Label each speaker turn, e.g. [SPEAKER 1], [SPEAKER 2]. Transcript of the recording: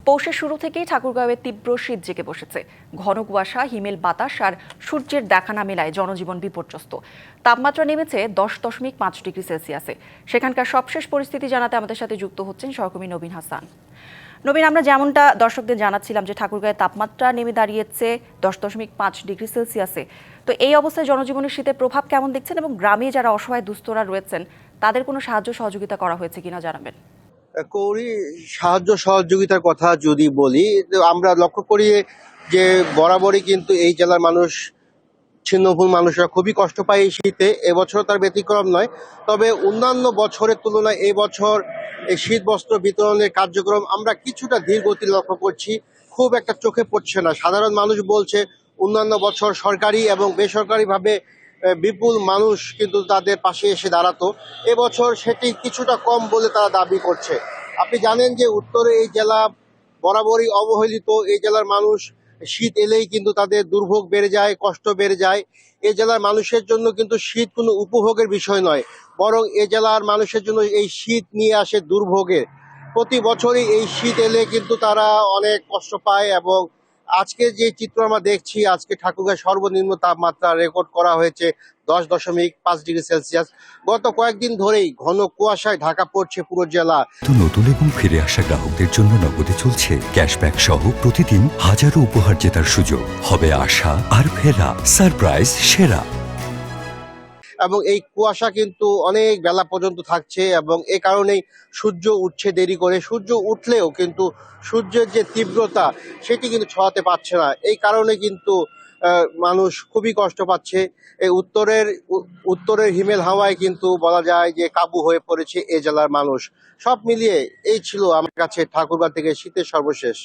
[SPEAKER 1] পৌষের শুরু থেকেই ঠাকুরগাঁওয়ে তীব্র শীত জেঁকে বসেছে। ঘন কুয়াশা, হিমেল বাতাস আর সূর্যের দেখা না মেলায় জনজীবন বিপর্যস্ত। তাপমাত্রা নেমেছে 10.5 ডিগ্রি সেলসিয়াসে। সেখানকার সবশেষ পরিস্থিতি জানাতে আমাদের সাথে যুক্ত হচ্ছেন সহকর্মী নবীন হাসান। নবীন, আমরা যেমনটা দর্শকদের জানাচ্ছিলাম যে ঠাকুরগাঁওয়ে তাপমাত্রা নেমে দাঁড়িয়েছে 10.5 ডিগ্রি সেলসিয়াসে। তো এই অবস্থায় জনজীবনের শীতের প্রভাব কেমন দেখছেন এবং গ্রামে যারা অসহায় দুস্থরা রয়েছেন তাদের কোনো সাহায্য সহযোগিতা করা হয়েছে কিনা জানাবেন।
[SPEAKER 2] কৌরি, সাহায্য সহযোগিতার কথা যদি বলি, আমরা লক্ষ্য করি যে বরাবরই কিন্তু এই জেলার মানুষ, ছিন্নভূমি মানুষরা খুবই কষ্ট পায় এই শীতে। এবছর তার ব্যতিক্রম নয়। তবে অন্যান্য বছরের তুলনায় এই বছর এই শীত বস্ত্র বিতরণের কার্যক্রম আমরা কিছুটা ধীর গতি লক্ষ্য করছি, খুব একটা চোখে পড়ছে না। সাধারণ মানুষ বলছে অন্যান্য বছর সরকারি এবং বেসরকারিভাবে বিপুল মানুষ কিন্তু তাদের পাশে এসে দাঁড়াতো। এবছর সেটি কিছুটা কম বলে তারা দাবি করছে। আপনি জানেন যে উত্তরে এই জেলা বরাবরই অবহেলিত। এই জেলার মানুষ শীত এলেই কিন্তু তাদের দুর্ভোগ বেড়ে যায়, কষ্ট বেড়ে যায়। এই জেলার মানুষের জন্য কিন্তু শীত কোনো উপভোগের বিষয় নয়, বরং এই জেলার মানুষের জন্য এই শীত নিয়ে আসে দুর্ভোগের। প্রতি বছরই এই শীত এলে কিন্তু তারা অনেক কষ্ট পায়। এবং আজকে যে চিত্র আমরা দেখছি, আজকে ঠাকুরগাঁও সর্বনিম্ন তাপমাত্রা রেকর্ড করা হয়েছে 10.5 ডিগ্রি সেলসিয়াস। গত কয়েকদিন ধরেই ঘন কুয়াশায় ঢাকা পড়ছে পুরো জেলা।
[SPEAKER 3] নতুন এবং ফিরে আসা গ্রাহকদের জন্য নগদে চলছে ক্যাশব্যাক সহ প্রতিদিন হাজারো উপহার জেতার সুযোগ। হবে আশা আর ফেরা, সারপ্রাইজ সেরা।
[SPEAKER 2] এবং এই কুয়াশা কিন্তু অনেক বেলা পর্যন্ত থাকছে এবং এই কারণেই সূর্য উঠছে দেরি করে। সূর্য উঠলেও কিন্তু সূর্যের যে তীব্রতা সেটি কিন্তু ছড়াতে পারছে না। এই কারণে কিন্তু মানুষ খুবই কষ্ট পাচ্ছে। এই উত্তরের হিমেল হাওয়ায় কিন্তু বলা যায় যে কাবু হয়ে পড়েছে এই জেলার মানুষ। সব মিলিয়ে এই ছিল আমার কাছে ঠাকুরগাঁও থেকে শীতের সর্বশেষ।